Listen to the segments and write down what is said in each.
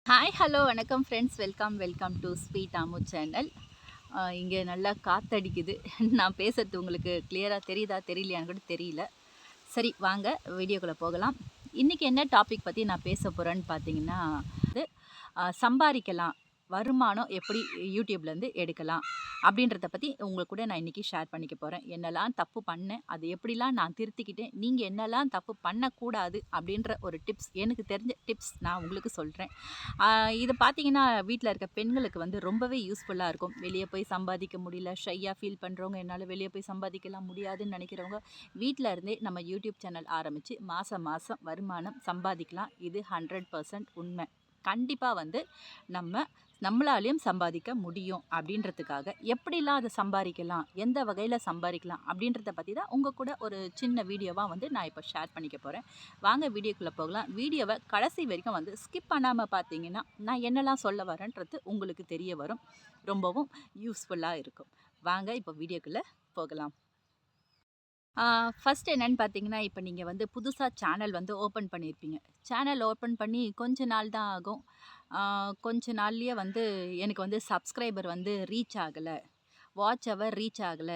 Hi hello வணக்கம் friends, welcome to sweet Aamu channel. இங்கே நல்லா காற்றடிக்குது. நான் பேசுகிறது உங்களுக்கு கிளியராக தெரியுதா தெரியலையான்னு கூட தெரியல. சரி, வாங்க வீடியோக்குள்ளே போகலாம். இன்றைக்கி என்ன டாபிக் பற்றி நான் பேச போகிறேன்னு பார்த்தீங்கன்னா, வந்து சம்பாதிக்கலாம், வருமானம் எப்படி யூடியூப்லேருந்து எடுக்கலாம் அப்படின்றத பற்றி உங்கள் கூட நான் இன்றைக்கி ஷேர் பண்ணிக்க போகிறேன். என்னெல்லாம் தப்பு பண்ணேன், அது எப்படிலாம் நான் திருத்திக்கிட்டேன், நீங்கள் என்னெல்லாம் தப்பு பண்ணக்கூடாது அப்படின்ற ஒரு டிப்ஸ், எனக்கு தெரிஞ்ச டிப்ஸ் நான் உங்களுக்கு சொல்கிறேன். இதை பார்த்தீங்கன்னா வீட்டில் இருக்க பெண்களுக்கு வந்து ரொம்பவே யூஸ்ஃபுல்லாக இருக்கும். வெளியே போய் சம்பாதிக்க முடியல, ஷையாக ஃபீல் பண்ணுறவங்க, என்னால் வெளியே போய் சம்பாதிக்கலாம் முடியாதுன்னு நினைக்கிறவங்க, வீட்டில் இருந்தே நம்ம யூடியூப் சேனல் ஆரம்பித்து மாதம் மாதம் வருமானம் சம்பாதிக்கலாம். இது 100% உண்மை. கண்டிப்பாக வந்து நம்மளாலையும் சம்பாதிக்க முடியும். அப்படின்றதுக்காக எப்படிலாம் அதை சம்பாதிக்கலாம், எந்த வகையில் சம்பாதிக்கலாம் அப்படின்றத பற்றி தான் உங்கள் கூட ஒரு சின்ன வீடியோவாக வந்து நான் இப்போ ஷேர் பண்ணிக்க போகிறேன். வாங்க வீடியோக்குள்ளே போகலாம். வீடியோவை கடைசி வரைக்கும் வந்து ஸ்கிப் பண்ணாமல் பார்த்தீங்கன்னா நான் என்னெல்லாம் சொல்ல வரேன்றது உங்களுக்கு தெரிய வரும். ரொம்பவும் யூஸ்ஃபுல்லாக இருக்கும். வாங்க இப்போ வீடியோக்குள்ளே போகலாம். ஃபஸ்ட் என்னன்னு பார்த்தீங்கன்னா, இப்போ நீங்கள் வந்து புதுசா சேனல் வந்து ஓப்பன் பண்ணியிருப்பீங்க. சேனல் ஓப்பன் பண்ணி கொஞ்ச நாள் தான் ஆகும். கொஞ்ச நாள்லயே வந்து எனக்கு வந்து சப்ஸ்கிரைபர் வந்து ரீச் ஆகல, வாட்ச் ஹவர் ரீச் ஆகல,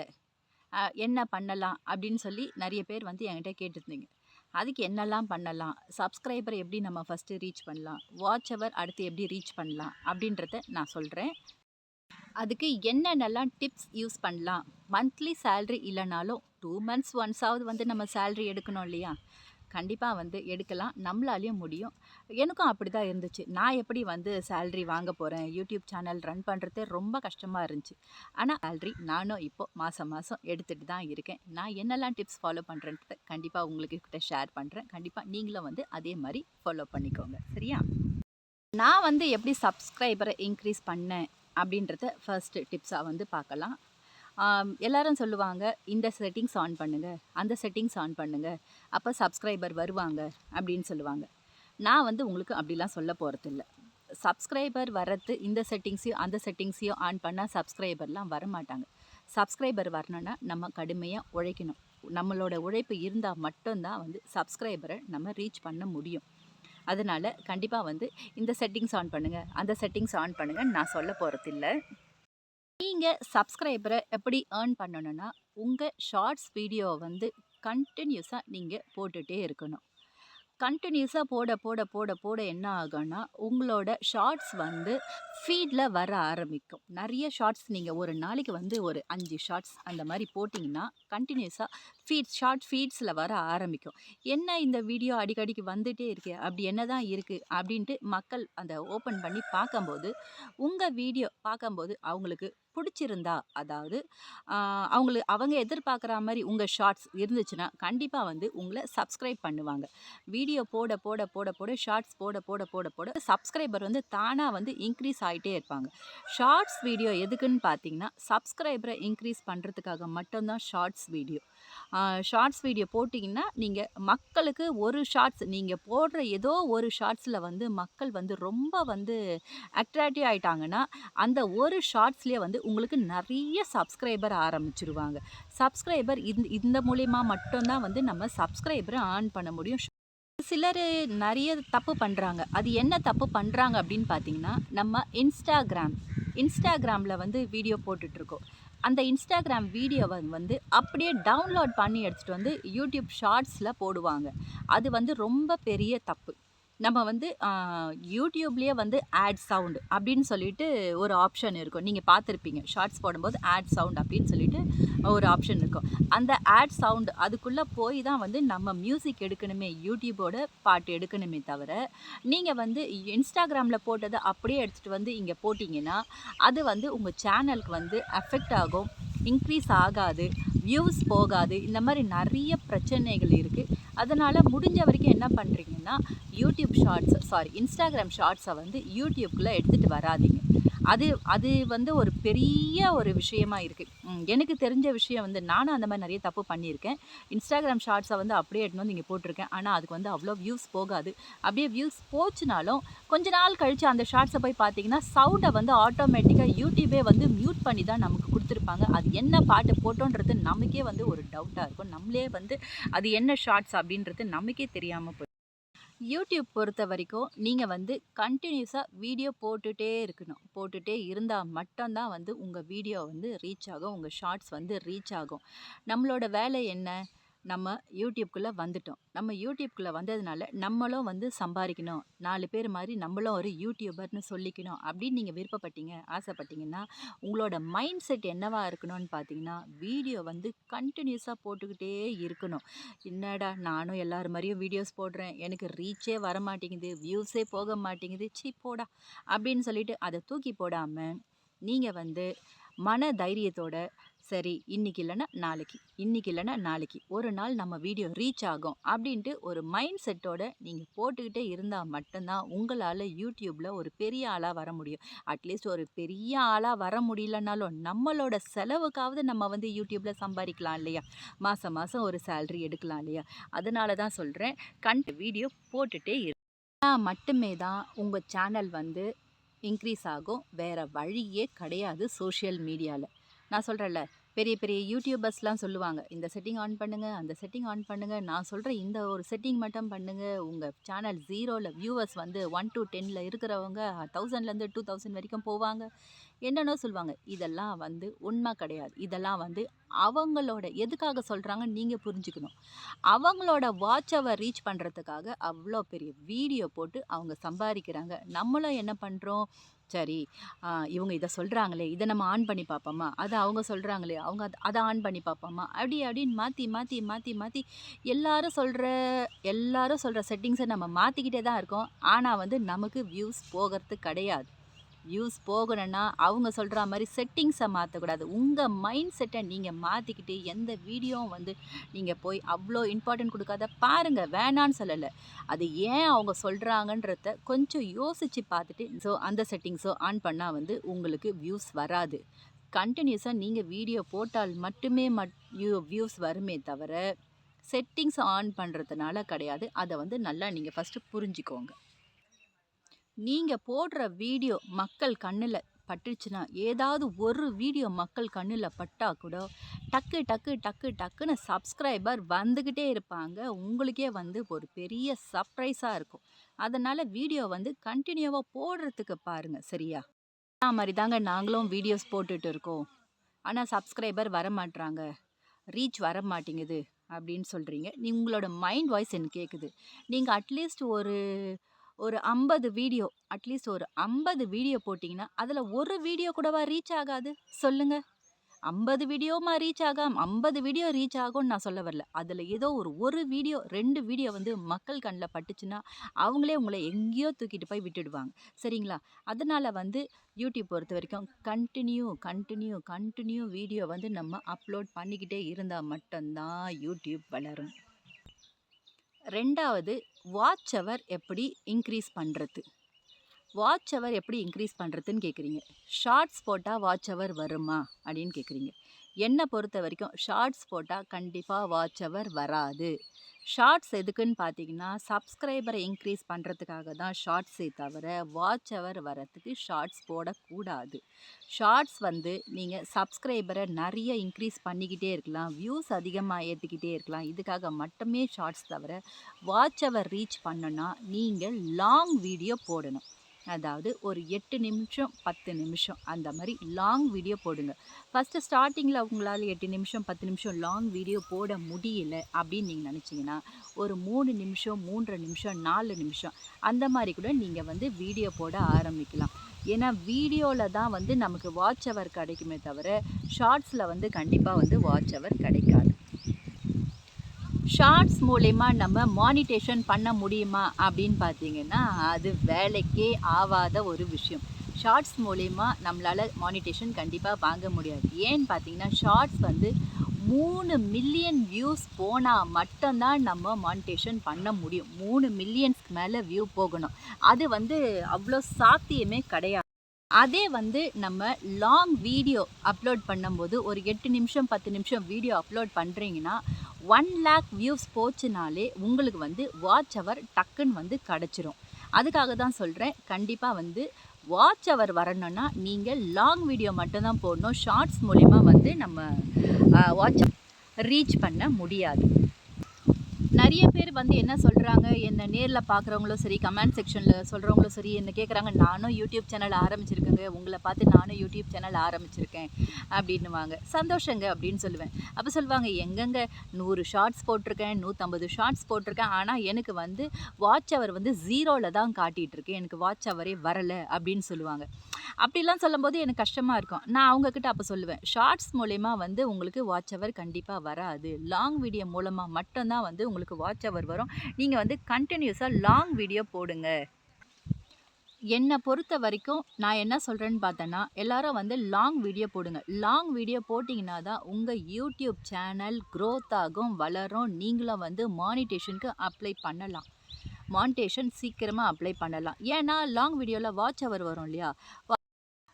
என்ன பண்ணலாம் அப்படின்னு சொல்லி நெறைய பேர் வந்து என்கிட்ட கேட்டிருந்தீங்க. அதுக்கு என்னலாம் பண்ணலாம்? சப்ஸ்கிரைபர் எப்படி நம்ம ஃபஸ்ட்டு ரீச் பண்ணலாம்? வாட்ச் ஹவர் அடுத்து எப்படி ரீச் பண்ணலாம்? அப்படின்றத நான் சொல்றேன். அதுக்கு என்னென்னலாம் டிப்ஸ் யூஸ் பண்ணலாம்? மந்த்லி சேலரி இல்லைனாலும் 2 மந்த்ஸ் ஒன்ஸாவது வந்து நம்ம சேலரி எடுக்கணும் இல்லையா? கண்டிப்பாக வந்து எடுக்கலாம். நம்மளாலையும் முடியும். எனக்கும் அப்படி தான் இருந்துச்சு. நான் எப்படி வந்து சேலரி வாங்க போகிறேன்? யூடியூப் சேனல் ரன் பண்ணுறதே ரொம்ப கஷ்டமாக இருந்துச்சு. ஆனால் சேலரி நானும் இப்போ மாதம் மாதம் எடுத்துகிட்டு தான் இருக்கேன். நான் என்னெல்லாம் டிப்ஸ் ஃபாலோ பண்ணுறேன்றத கண்டிப்பாக உங்களுக்கு கிட்ட ஷேர் பண்ணுறேன். கண்டிப்பாக நீங்களும் வந்து அதே மாதிரி ஃபாலோ பண்ணிக்கோங்க. சரியா? நான் வந்து எப்படி சப்ஸ்கிரைபரை இன்க்ரீஸ் பண்ணேன் அப்படின்றத ஃபர்ஸ்ட் டிப்ஸாக வந்து பார்க்கலாம். எல்லாரும் சொல்லுவாங்க, இந்த செட்டிங்ஸ் ஆன் பண்ணுங்க, அந்த செட்டிங்ஸ் ஆன் பண்ணுங்க, அப்போ சப்ஸ்கிரைபர் வருவாங்க அப்படின்னு சொல்லுவாங்க. நான் வந்து உங்களுக்கு அப்படிலாம் சொல்ல போகிறதில்ல. சப்ஸ்கிரைபர் வரது இந்த செட்டிங்ஸையும் அந்த செட்டிங்ஸையும் ஆன் பண்ணால் சப்ஸ்கிரைபர்லாம் வரமாட்டாங்க. சப்ஸ்கிரைபர் வரணுன்னா நம்ம கடுமையாக உழைக்கணும். நம்மளோட உழைப்பு இருந்தால் மட்டும்தான் வந்து சப்ஸ்கிரைபரை நம்ம ரீச் பண்ண முடியும். அதனால் கண்டிப்பாக வந்து இந்த செட்டிங்ஸ் ஆன் பண்ணுங்கள், அந்த செட்டிங்ஸ் ஆன் பண்ணுங்கன்னு நான் சொல்ல போகிறதில்ல. நீங்கள் சப்ஸ்கிரைபரை எப்படி ஏர்ன் பண்ணணும்னா, உங்கள் ஷார்ட்ஸ் வீடியோவை வந்து கண்டினியூஸாக நீங்கள் போட்டுகிட்டே இருக்கணும். கண்டினியூஸாக போட போட போட போட என்ன ஆகும்னா, உங்களோட ஷார்ட்ஸ் வந்து ஃபீடில் வர ஆரம்பிக்கும். நிறைய ஷார்ட்ஸ் நீங்கள் ஒரு நாளைக்கு வந்து ஒரு 5 ஷார்ட்ஸ் அந்த மாதிரி போட்டிங்கன்னா கண்டினியூஸாக ஷார்ட் ஃபீட்ஸில் வர ஆரம்பிக்கும். என்ன இந்த வீடியோ அடிக்கடிக்கு வந்துகிட்டே இருக்கு, அப்படி என்ன தான் இருக்குது அப்படின்ட்டு மக்கள் அந்த ஓப்பன் பண்ணி பார்க்கும்போது, உங்கள் வீடியோ பார்க்கும்போது அவங்களுக்கு பிடிச்சிருந்தா, அதாவது அவங்க எதிர்பார்க்குற மாதிரி உங்கள் ஷார்ட்ஸ் இருந்துச்சுன்னா கண்டிப்பாக வந்து உங்களை சப்ஸ்கிரைப் பண்ணுவாங்க. வீடியோ போட போட போட போட ஷார்ட்ஸ் போட போட போட போட சப்ஸ்கிரைபர் வந்து தானாக வந்து இன்க்ரீஸ் ஆகிட்டே இருப்பாங்க. ஷார்ட்ஸ் வீடியோ எதுக்குன்னு பார்த்தீங்கன்னா, சப்ஸ்கிரைபரை இன்க்ரீஸ் பண்ணுறதுக்காக மட்டும்தான் ஷார்ட்ஸ் வீடியோ. ஷார்ட்ஸ் வீடியோ போட்டிங்கன்னா நீங்கள் மக்களுக்கு ஒரு ஷார்ட்ஸ் நீங்கள் போடுற ஏதோ ஒரு ஷார்ட்ஸில் வந்து மக்கள் வந்து ரொம்ப வந்து அட்ராக்டிவ் ஆகிட்டாங்கன்னா, அந்த ஒரு ஷார்ட்ஸ்லேயே வந்து உங்களுக்கு நிறைய சப்ஸ்கிரைபர் ஆரம்பிச்சிருவாங்க. சப்ஸ்கிரைபர் இந்த மூலியமா மட்டும்தான் வந்து நம்ம சப்ஸ்கிரைபரை ஏர்ன் பண்ண முடியும். சிலர் நிறைய தப்பு பண்ணுறாங்க. அது என்ன தப்பு பண்ணுறாங்க அப்படின்னு பார்த்தீங்கன்னா, நம்ம இன்ஸ்டாகிராமில் வந்து வீடியோ போட்டுட்ருக்கோம். அந்த இன்ஸ்டாகிராம் வீடியோவை வந்து அப்படியே டவுன்லோட் பண்ணி எடுத்துகிட்டு வந்து யூடியூப் ஷார்ட்ஸில் போடுவாங்க. அது வந்து ரொம்ப பெரிய தப்பு. நம்ம வந்து யூடியூப்லேயே வந்து ஆட் சவுண்ட் அப்படின்னு சொல்லிட்டு ஒரு ஆப்ஷன் இருக்கும். நீங்கள் பார்த்துருப்பீங்க. ஷார்ட்ஸ் போடும்போது ஆட் சவுண்ட் அப்படின்னு சொல்லிட்டு ஒரு ஆப்ஷன் இருக்கும். அந்த ஆட் சவுண்ட் அதுக்குள்ளே போய் தான் வந்து நம்ம மியூசிக் எடுக்கணுமே, யூடியூபோட பாட்டு எடுக்கணுமே தவிர, நீங்கள் வந்து இன்ஸ்டாகிராமில் போட்டதை அப்படியே எடுத்துகிட்டு வந்து இங்கே போட்டிங்கன்னா, அது வந்து உங்கள் சேனலுக்கு வந்து அஃபெக்ட் ஆகும், இன்க்ரீஸ் ஆகாது, வியூஸ் போகாது. இந்த மாதிரி நிறைய பிரச்சனைகள் இருக்குது. அதனால் முடிஞ்ச வரைக்கும் என்ன பண்ணுறீங்கன்னா, இன்ஸ்டாகிராம் ஷார்ட்ஸை வந்து யூடியூப்குள்ளே எடுத்துகிட்டு வராதீங்க. அது வந்து ஒரு பெரிய ஒரு விஷயமா இருக்குது. எனக்கு தெரிஞ்ச விஷயம் வந்து நானும் அந்த மாதிரி நிறைய தப்பு பண்ணியிருக்கேன். இன்ஸ்டாகிராம் ஷார்ட்ஸை வந்து அப்படியே எடுத்துன்னு வந்து இங்கே போட்டிருக்கேன். ஆனால் அதுக்கு வந்து அவ்வளோ வியூஸ் போகாது. அப்படியே வியூஸ் போச்சுனாலும் கொஞ்ச நாள் கழித்து அந்த ஷார்ட்ஸை போய் பார்த்தீங்கன்னா, சவுண்டை வந்து ஆட்டோமேட்டிக்காக யூடியூபே வந்து மியூட் பண்ணி தான் நமக்கு கொடுத்துருப்பாங்க. அது என்ன பாட்டு போட்டோன்றது நமக்கே வந்து ஒரு டவுட்டாக இருக்கும். நம்மளே வந்து அது என்ன ஷார்ட்ஸ் அப்படின்றது நமக்கே தெரியாமல் போய் யூடியூப் பொறுத்த வரைக்கும் நீங்கள் வந்து கண்டினியூஸாக வீடியோ போட்டுகிட்டே இருக்கணும். போட்டுகிட்டே இருந்தால் மட்டும்தான் வந்து உங்கள் வீடியோ வந்து ரீச் ஆகும். உங்கள் ஷார்ட்ஸ் வந்து ரீச் ஆகும். நம்மளோட வேலை என்ன? நம்ம யூடியூப்குள்ளே வந்துட்டோம். நம்ம யூடியூப்குள்ளே வந்ததுனால நம்மளும் வந்து சம்பாதிக்கணும். 4 பேர் மாதிரி நம்மளும் ஒரு யூடியூபர்னு சொல்லிக்கணும் அப்படின்னு நீங்கள் விருப்பப்பட்டீங்க, ஆசைப்பட்டீங்கன்னா, உங்களோட மைண்ட் செட் என்னவா இருக்கணும்னு பார்த்தீங்கன்னா, வீடியோ வந்து கண்டினியூஸாக போட்டுக்கிட்டே இருக்கணும். என்னடா நானும் எல்லார் மாதிரியும் வீடியோஸ் போடுறேன், எனக்கு ரீச்சே வர மாட்டேங்குது, வியூஸே போக மாட்டேங்குது, ச்சீ போடா அப்படின்னு சொல்லிட்டு அதை தூக்கி போடாமல் நீங்கள் வந்து மன தைரியத்தோட சரி இன்னைக்கு இல்லைன்னா நாளைக்கு, இன்னைக்கு இல்லைன்னா நாளைக்கு ஒரு நாள் நம்ம வீடியோ ரீச் ஆகும் அப்படின்ட்டு ஒரு மைண்ட் செட்டோட நீங்கள் போட்டுக்கிட்டே இருந்தால் மட்டும்தான் உங்களால் யூடியூப்பில் ஒரு பெரிய ஆளாக வர முடியும். அட்லீஸ்ட் ஒரு பெரிய ஆளாக வர முடியலனாலும் நம்மளோட செலவுக்காவது நம்ம வந்து யூடியூப்பில் சம்பாதிக்கலாம் இல்லையா? மாதம் மாதம் ஒரு சேலரி எடுக்கலாம் இல்லையா? அதனால தான் சொல்கிறேன், வீடியோ போட்டுகிட்டே மட்டுமே தான் உங்கள் சேனல் வந்து இன்க்ரீஸ் ஆகும். வேறு வழியே கிடையாது சோஷியல் மீடியாவில். நான் சொல்கிறேன்ல, பெரிய பெரிய யூடியூபர்ஸ்லாம் சொல்லுவாங்க, இந்த செட்டிங் ஆன் பண்ணுங்கள், அந்த செட்டிங் ஆன் பண்ணுங்கள். நான் சொல்கிறேன், இந்த ஒரு செட்டிங் மட்டும் பண்ணுங்கள். உங்கள் சேனல் 0ல் வியூவர்ஸ் வந்து 1 to 10ல் இருக்கிறவங்க 1000லேருந்து 2000 வரைக்கும் போவாங்க. என்னென்னோ சொல்லுவாங்க. இதெல்லாம் வந்து உண்மை கிடையாது. இதெல்லாம் வந்து அவங்களோட எதுக்காக சொல்கிறாங்கன்னு நீங்கள் புரிஞ்சுக்கணும். அவங்களோட வாட்ச் அவர் ரீச் பண்ணுறதுக்காக அவ்வளோ பெரிய வீடியோ போட்டு அவங்க சம்பாதிக்கிறாங்க. நம்மளும் என்ன பண்ணுறோம், சரி இவங்க இதை சொல்கிறாங்களே, இதை நம்ம ஆன் பண்ணி பார்ப்போமா, அதை அவங்க சொல்கிறாங்களே, அவங்க அதை ஆன் பண்ணி பார்ப்போமா, அப்படின்னு மாற்றி மாற்றி மாற்றி மாற்றி எல்லாரும் சொல்கிற செட்டிங்ஸை நம்ம மாற்றிக்கிட்டே தான் இருக்கோம். ஆனால் வந்து நமக்கு வியூஸ் போகிறது கிடையாது. வியூஸ் போகணுன்னா அவங்க சொல்கிற மாதிரி செட்டிங்ஸை மாற்றக்கூடாது. உங்கள் மைண்ட் செட்டை நீங்கள் மாற்றிக்கிட்டு எந்த வீடியோவும் வந்து நீங்கள் போய் அவ்வளோ இம்பார்ட்டன்ட் கொடுக்காத பாருங்கள், வேணான்னு சொல்லலை. அது ஏன் அவங்க சொல்கிறாங்கன்றத கொஞ்சம் யோசித்து பார்த்துட்டு அந்த செட்டிங்ஸோ ஆன் பண்ணால் வந்து உங்களுக்கு வியூஸ் வராது. கண்டினியூஸாக நீங்கள் வீடியோ போட்டால் மட்டுமே வியூஸ் வருமே தவிர செட்டிங்ஸ் ஆன் பண்ணுறதுனால கிடையாது. அதை வந்து நல்லா நீங்கள் ஃபஸ்ட்டு புரிஞ்சுக்கோங்க. நீங்கள் போடுற வீடியோ மக்கள் கண்ணில் பட்டுச்சுன்னா, ஏதாவது ஒரு வீடியோ மக்கள் கண்ணில் பட்டால் கூட டக்கு டக்கு டக்கு டக்குன்னு சப்ஸ்கிரைபர் வந்துக்கிட்டே இருப்பாங்க. உங்களுக்கே வந்து ஒரு பெரிய சர்ப்ரைஸாக இருக்கும். அதனால் வீடியோ வந்து கண்டினியூவாக போடுறதுக்கு பாருங்கள், சரியா? அதே மாதிரி தாங்க நாங்களும் வீடியோஸ் போட்டுட்டு இருக்கோம். ஆனால் சப்ஸ்கிரைபர் வர மாட்றாங்க, ரீச் வர மாட்டேங்குது அப்படின்னு சொல்கிறீங்க. உங்களோட மைண்ட் வாய்ஸ் எனக்கு கேட்குது. நீங்கள் அட்லீஸ்ட் ஒரு 50 வீடியோ ஒரு 50 வீடியோ போட்டிங்கன்னா, அதில் ஒரு வீடியோ கூடவா ரீச் ஆகாது சொல்லுங்கள்? 50 வீடியோமா ரீச் ஆகாம 50 வீடியோ ரீச் ஆகும்னு நான் சொல்ல வரல. அதில் ஏதோ ஒரு வீடியோ 2 வீடியோ வந்து மக்கள் கண்ணில் பட்டுச்சுன்னா, அவங்களே உங்களை எங்கேயோ தூக்கிட்டு போய் விட்டுடுவாங்க. சரிங்களா? அதனால் வந்து யூடியூப் பொறுத்த வரைக்கும் கண்டினியூ வீடியோ வந்து நம்ம அப்லோட் பண்ணிக்கிட்டே இருந்தால் மட்டும்தான் யூடியூப் வளரும். 2வது, வாட்ச் அவர் எப்படி இன்க்ரீஸ் பண்ணுறது? வாட்ச் அவர் எப்படி இன்க்ரீஸ் பண்ணுறதுன்னு கேட்குறீங்க. ஷார்ட்ஸ் போட்டால் வாட்ச் அவர் வருமா அப்படின்னு கேட்குறீங்க. என்னை பொறுத்த வரைக்கும் ஷார்ட்ஸ் போட்டால் கண்டிப்பாக வாட்ச் அவர் வராது. ஷார்ட்ஸ் எதுக்குன்னு பார்த்தீங்கன்னா, சப்ஸ்கிரைபரை இன்க்ரீஸ் பண்ணுறதுக்காக தான் ஷார்ட்ஸே தவிர வாட்ச் அவர் வரத்துக்கு ஷார்ட்ஸ் போடக்கூடாது. ஷார்ட்ஸ் வந்து நீங்கள் சப்ஸ்கிரைபரை நிறைய இன்க்ரீஸ் பண்ணிக்கிட்டே இருக்கலாம், வியூஸ் அதிகமாக ஏற்றிக்கிட்டே இருக்கலாம். இதுக்காக மட்டுமே ஷார்ட்ஸ் தவிர வாட்ச் அவர் ரீச் பண்ணணும்னா நீங்கள் லாங் வீடியோ போடணும். அதாவது ஒரு 8 நிமிஷம் 10 நிமிஷம் அந்த மாதிரி லாங் வீடியோ போடுங்க. ஃபஸ்ட்டு ஸ்டார்டிங்கில் உங்களால் 8 நிமிஷம் 10 நிமிஷம் லாங் வீடியோ போட முடியல அப்படின்னு நீங்கள் நினச்சிங்கன்னா, ஒரு 3 நிமிஷம் 3.5 நிமிஷம் 4 நிமிஷம் அந்த மாதிரி கூட நீங்கள் வந்து வீடியோ போட ஆரம்பிக்கலாம். ஏன்னா வீடியோவில் தான் வந்து நமக்கு வாட்ச் அவர் கிடைக்குமே தவிர ஷார்ட்ஸில் வந்து கண்டிப்பாக வந்து வாட்ச் அவர் கிடைக்காது. ஷார்ட்ஸ் மூலயமா நம்ம மானிட்டேஷன் பண்ண முடியுமா அப்படின்னு பார்த்தீங்கன்னா, அது வேலைக்கே ஆகாத ஒரு விஷயம். ஷார்ட்ஸ் மூலயமா நம்மளால் மானிட்டேஷன் கண்டிப்பாக வாங்க முடியாது. ஏன்னு பார்த்தீங்கன்னா, ஷார்ட்ஸ் வந்து 3 மில்லியன் வியூஸ் போனால் மட்டும்தான் நம்ம மானிட்டேஷன் பண்ண முடியும். 3 மில்லியன்ஸ்க்கு மேலே வியூ போகணும். அது வந்து அவ்வளோ சாத்தியமே கிடையாது. அதே வந்து நம்ம லாங் வீடியோ அப்லோட் பண்ணும்போது ஒரு 8 நிமிஷம் 10 நிமிஷம் வீடியோ அப்லோட் பண்ணுறீங்கன்னா, 1 lakh வியூஸ் போச்சுனாலே உங்களுக்கு வந்து வாட்ச் அவர் டக்குன்னு வந்து கிடச்சிரும். அதுக்காக தான் சொல்கிறேன், கண்டிப்பாக வந்து வாட்ச் அவர் வரணும்னா நீங்கள் லாங் வீடியோ மட்டும்தான் போடணும். ஷார்ட்ஸ் மூலிமா வந்து நம்ம வாட்ச் ரீச் பண்ண முடியாது. நெறைய பேர் வந்து என்ன சொல்றாங்க, என்ன நேர்ல பார்க்குறவங்களும் சரி, கமெண்ட் செக்ஷன்ல சொல்றவங்களும் சரி, என்ன கேட்குறாங்க, "நானும் யூடியூப் சேனல் ஆரம்பிச்சிருக்கேங்க. உங்கள பார்த்து நானும் யூடியூப் சேனல் ஆரம்பிச்சிருக்கேன்." அப்படின்னுவாங்க. "சந்தோஷங்க" அப்படின்னு சொல்லுவேன். அப்ப சொல்லுவாங்க, "எங்கங்க 100 ஷார்ட்ஸ் போட்டிருக்கேன், 150 ஷார்ட்ஸ் போட்டிருக்கேன். ஆனா எனக்கு வந்து வாட்ச் ஹவர் வந்து 0ல தான் காட்டிட்டு இருக்கு. எனக்கு வாட்ச் ஹவரே வரல." அப்படின்னு சொல்லுவாங்க. அப்படிலாம் சொல்லும்போது எனக்கு கஷ்டமா இருக்கும். நான் அவங்க கிட்ட அப்ப சொல்லுவேன், "ஷார்ட்ஸ் மூலியமா வந்து உங்களுக்கு வாட்ச் ஹவர் கண்டிப்பா வராது. லாங் வீடியோ மூலமா மட்டும் தான் வந்து உங்களுக்கு வாட்ச் ஹவர் வரும். நீங்க வந்து கன்டினியூஸா லாங் வீடியோ போடுங்க." என்ன பொறுத்த வரைக்கும் நான் என்ன சொல்றேன்னு பார்த்தேன்னா, எல்லாரும் வந்து லாங் வீடியோ போடுங்க. லாங் வீடியோ போட்டீங்கன்னா தான் உங்க யூடியூப் சேனல் குரோத் ஆகும், வளரும். நீங்களும் வந்து மானிட்டேஷனுக்கு அப்ளை பண்ணலாம். மானிட்டேஷன் சீக்கிரமா அப்ளை பண்ணலாம். ஏன்னா லாங் வீடியோல வாட்ச் ஹவர் வரும் இல்லையா?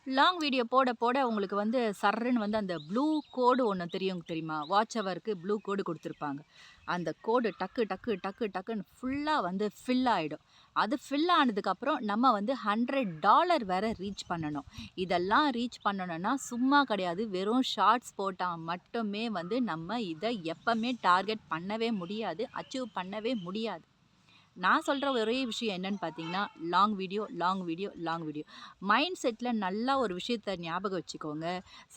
லாங் வீடியோ போட போட உங்களுக்கு வந்து சர்ருன்னு வந்து அந்த ப்ளூ கோடு ஒன்று தெரியுமா? வாட்ச் ஹவருக்கு ப்ளூ கோடு கொடுத்துருப்பாங்க. அந்த கோடு டக்கு டக்கு டக்கு டக்குன்னு ஃபுல்லாக வந்து ஃபில் ஆகிடும். அது ஃபில் ஆனதுக்கப்புறம் நம்ம வந்து $100 வேற ரீச் பண்ணணும். இதெல்லாம் ரீச் பண்ணணும்னா சும்மா கிடையாது. வெறும் ஷார்ட்ஸ் போட்டால் மட்டுமே வந்து நம்ம இதை எப்பவுமே டார்கெட் பண்ணவே முடியாது. அச்சீவ் பண்ணவே முடியாது. நான் சொல்கிற ஒரே விஷயம் என்னன்னு பார்த்தீங்கன்னா, long video, long video, long video. Mind settle நல்லா ஒரு விஷயத்த ஞாபகம் வச்சுக்கோங்க.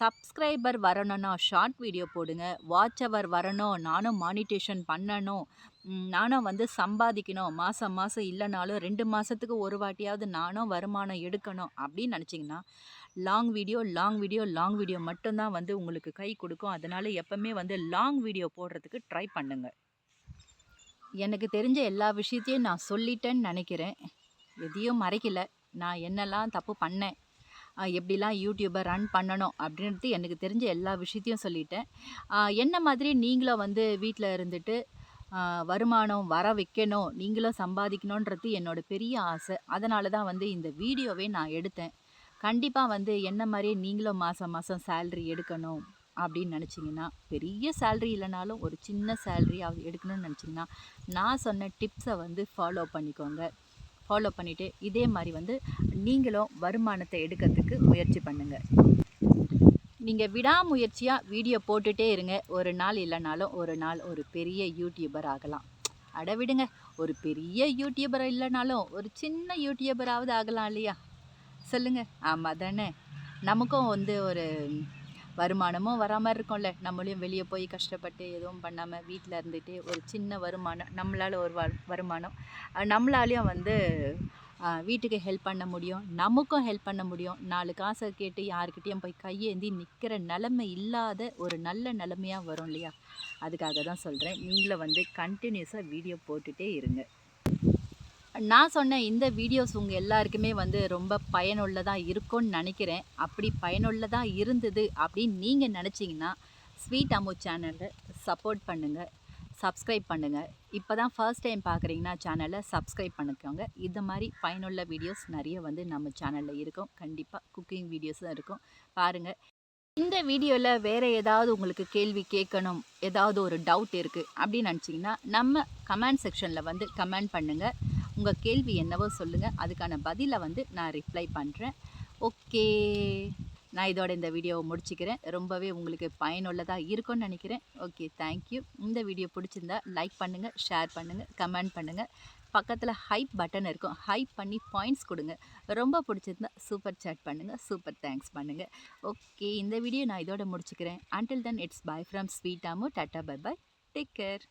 சப்ஸ்கிரைபர் வரணும்னா ஷார்ட் வீடியோ போடுங்க. வாட்ச் ஹவர் வரணும், நானும் மானிட்டேஷன் பண்ணணும், நானும் வந்து சம்பாதிக்கணும், மாதம் மாதம் இல்லைனாலும் 2 மாதத்துக்கு ஒரு வாட்டியாவது நானும் வருமானம் எடுக்கணும் அப்படின்னு நினச்சிங்கன்னா, long video, long video, long video மட்டும்தான் வந்து உங்களுக்கு கை கொடுக்கும். அதனால் எப்பவுமே வந்து லாங் வீடியோ போடுறதுக்கு ட்ரை பண்ணுங்க. எனக்கு தெரிஞ்ச எல்லா விஷயத்தையும் நான் சொல்லிட்டேன்னு நினைக்கிறேன். எதையும் மறைக்கல. நான் என்னெல்லாம் தப்பு பண்ணேன், எப்படிலாம் யூடியூபை ரன் பண்ணணும் அப்படின்றது எனக்கு தெரிஞ்ச எல்லா விஷயத்தையும் சொல்லிட்டேன். என்ன மாதிரி நீங்களும் வந்து வீட்டில் இருந்துட்டு வருமானம் வர வைக்கணும், நீங்களும் சம்பாதிக்கணுன்றது என்னோட பெரிய ஆசை. அதனால தான் வந்து இந்த வீடியோவே நான் எடுத்தேன். கண்டிப்பா வந்து என்ன மாரியே நீங்களும் மாசம் மாசம் சேலரி எடுக்கணும் அப்படின்னு நினச்சிங்கன்னா, பெரிய சேலரி இல்லைனாலும் ஒரு சின்ன சேலரியாவது எடுக்கணும்னு நினச்சிங்கன்னா, நான் சொன்ன டிப்ஸை வந்து ஃபாலோ பண்ணிக்கோங்க. ஃபாலோ பண்ணிவிட்டு இதே மாதிரி வந்து நீங்களும் வருமானத்தை எடுக்கிறதுக்கு முயற்சி பண்ணுங்கள். நீங்கள் விடாமுயற்சியாக வீடியோ போட்டுகிட்டே இருங்க. ஒரு நாள் இல்லைனாலும் ஒரு நாள் ஒரு பெரிய யூடியூபர் ஆகலாம். அட விடுங்க, ஒரு பெரிய யூடியூபர் இல்லைனாலும் ஒரு சின்ன யூடியூபராவது ஆகலாம் இல்லையா? சொல்லுங்க. ஆமா தானே? நமக்கும் வந்து ஒரு வருமானமும் வரா மாரி இருக்கும்ல. நம்மளையும் வெளிய போய் கஷ்டப்பட்டு எதுவும் பண்ணாம வீட்ல இருந்துட்டே ஒரு சின்ன வருமானம், நம்மளால ஒரு வருமானம். நம்மளாலயும் வந்து வீட்டுக்கு ஹெல்ப் பண்ண முடியும். நமக்கும் ஹெல்ப் பண்ண முடியும். 4 காச கேட்டு யார்கிட்டயும் போய் கையேந்தி நிக்கிற நெலைமை இல்லாத ஒரு நல்ல நெலைமையா வரும் இல்லையா? அதுக்காக தான் சொல்றேன். நீங்களும் வந்து கன்டினியூஸா வீடியோ போட்டுட்டே இருங்க. நான் சொன்ன இந்த வீடியோஸ் உங்கள் எல்லாருக்குமே வந்து ரொம்ப பயனுள்ளதா இருக்கும்னு நினைக்கிறேன். அப்படி பயனுள்ளதா இருந்தது அப்படின்னு நீங்கள் நினச்சிங்கன்னா, ஸ்வீட் அம்மு சேனலை சப்போர்ட் பண்ணுங்கள், சப்ஸ்கிரைப் பண்ணுங்கள். இப்போ தான் ஃபர்ஸ்ட் டைம் பார்க்குறீங்கன்னா சேனலை சப்ஸ்கிரைப் பண்ணிக்கோங்க. இந்த மாதிரி பயனுள்ள வீடியோஸ் நிறைய வந்து நம்ம சேனலில் இருக்கும். கண்டிப்பாக குக்கிங் வீடியோஸும் இருக்கும், பாருங்கள். இந்த வீடியோவில் வேறு ஏதாவது உங்களுக்கு கேள்வி கேட்கணும், ஏதாவது ஒரு டவுட் இருக்குது அப்படின்னு நினச்சிங்கன்னா, நம்ம கமெண்ட் செக்ஷனில் வந்து கமெண்ட் பண்ணுங்கள். உங்கள் கேள்வி என்னவோ சொல்லுங்கள், அதுக்கான பதிலை வந்து நான் ரிப்ளை பண்ணுறேன். ஓகே, நான் இதோட இந்த வீடியோவை முடிச்சுக்கிறேன். ரொம்பவே உங்களுக்கு பயனுள்ளதாக இருக்கும்னு நினைக்கிறேன். Okay, thank you. இந்த வீடியோ பிடிச்சிருந்தா லைக் பண்ணுங்கள், ஷேர் பண்ணுங்கள், கமெண்ட் பண்ணுங்கள். பக்கத்தில் ஹைப் பட்டன் இருக்கும், ஹைப் பண்ணி பாயிண்ட்ஸ் கொடுங்க. ரொம்ப பிடிச்சிருந்தா சூப்பர் சேட் பண்ணுங்கள், சூப்பர் தேங்க்ஸ் பண்ணுங்கள். ஓகே, இந்த வீடியோ நான் இதோட முடிச்சுக்கிறேன். Until then it's bye from sweet Ammu. டாட்டா, பை பை, டேக் கேர்.